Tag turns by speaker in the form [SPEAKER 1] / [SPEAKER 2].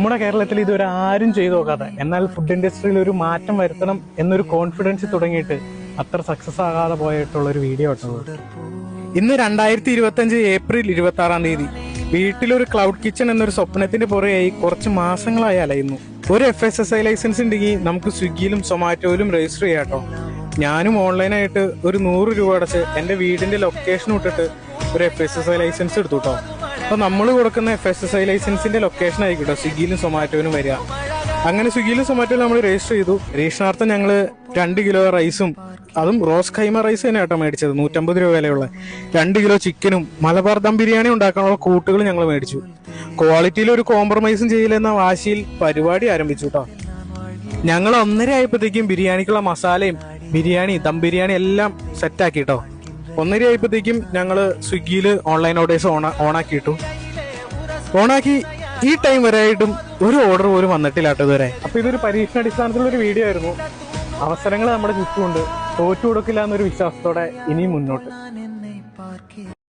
[SPEAKER 1] നമ്മുടെ കേരളത്തിൽ ഇതുവരെ ആരും ചെയ്തു നോക്കാതെ എന്നാൽ ഫുഡ് ഇൻഡസ്ട്രിയിൽ ഒരു മാറ്റം വരുത്തണം എന്നൊരു കോൺഫിഡൻസ് തുടങ്ങിയിട്ട് അത്ര സക്സസ് ആകാതെ പോയിട്ടുള്ള ഒരു വീഡിയോ ആയിട്ടുള്ളത്. ഇന്ന് 2025 ഏപ്രിൽ 26 വീട്ടിലൊരു ക്ലൗഡ് കിച്ചൺ എന്നൊരു സ്വപ്നത്തിന്റെ പുറകെയായി കുറച്ച് മാസങ്ങളായി അലയുന്നു. ഒരു FSSAI ലൈസൻസ് ഉണ്ടെങ്കിൽ നമുക്ക് സ്വിഗ്ഗിയിലും സൊമാറ്റോയിലും രജിസ്റ്റർ ചെയ്യാട്ടോ. ഞാനും ഓൺലൈനായിട്ട് ഒരു 100 രൂപ അടച്ച് എന്റെ വീടിന്റെ ലൊക്കേഷൻ ഇട്ടിട്ട് ഒരു FSSAI ലൈസൻസ് എടുത്തു കേട്ടോ. അപ്പൊ നമ്മൾ കൊടുക്കുന്ന FSSAI ലൈസൻസിന്റെ ലൊക്കേഷൻ ആയിക്കോട്ടെ സ്വിഗ്ഗിയിലും സൊമാറ്റോയിലും വരിക. അങ്ങനെ സ്വിഗ്ഗിയിലും സൊമാറ്റോയിലും നമ്മൾ രജിസ്റ്റർ ചെയ്തു. രജിസ്റ്ററിനർത്ഥം ഞങ്ങള് 2 കിലോ റൈസും, അതും റോസ് ഖൈമ റൈസ് തന്നെ കേട്ടോ മേടിച്ചത്, 150 രൂപ വിലയുള്ള 2 കിലോ ചിക്കനും മലബാർ ദം ബിരിയാണി ഉണ്ടാക്കാനുള്ള കൂട്ടുകൾ ഞങ്ങൾ മേടിച്ചു. ക്വാളിറ്റിയിൽ ഒരു കോംപ്രമൈസും ചെയ്യില്ലെന്ന വാശിയിൽ പരിപാടി ആരംഭിച്ചു കേട്ടോ. ഞങ്ങൾ 1:30 ആയപ്പോഴത്തേക്കും ബിരിയാണിക്കുള്ള മസാലയും ബിരിയാണി ദം ബിരിയാണി എല്ലാം സെറ്റാക്കി കേട്ടോ. 1:30 ആയപ്പോഴത്തേക്കും ഞങ്ങള് സ്വിഗ്ഗിയിൽ ഓൺലൈൻ ഓർഡേഴ്സ് ഓണാക്കിയിട്ടു. ഓണാക്കി ഈ ടൈം വരെ ആയിട്ടും ഒരു ഓർഡർ പോലും വന്നിട്ടില്ല കേട്ടോ ഇതുവരെ. അപ്പൊ ഇതൊരു പരീക്ഷണാടിസ്ഥാനത്തിലുള്ള ഒരു വീഡിയോ ആയിരുന്നു. അവസരങ്ങൾ നമ്മുടെ ചുറ്റുമുണ്ട്, തോറ്റു കൊടുക്കില്ല എന്നൊരു വിശ്വാസത്തോടെ ഇനിയും മുന്നോട്ട്.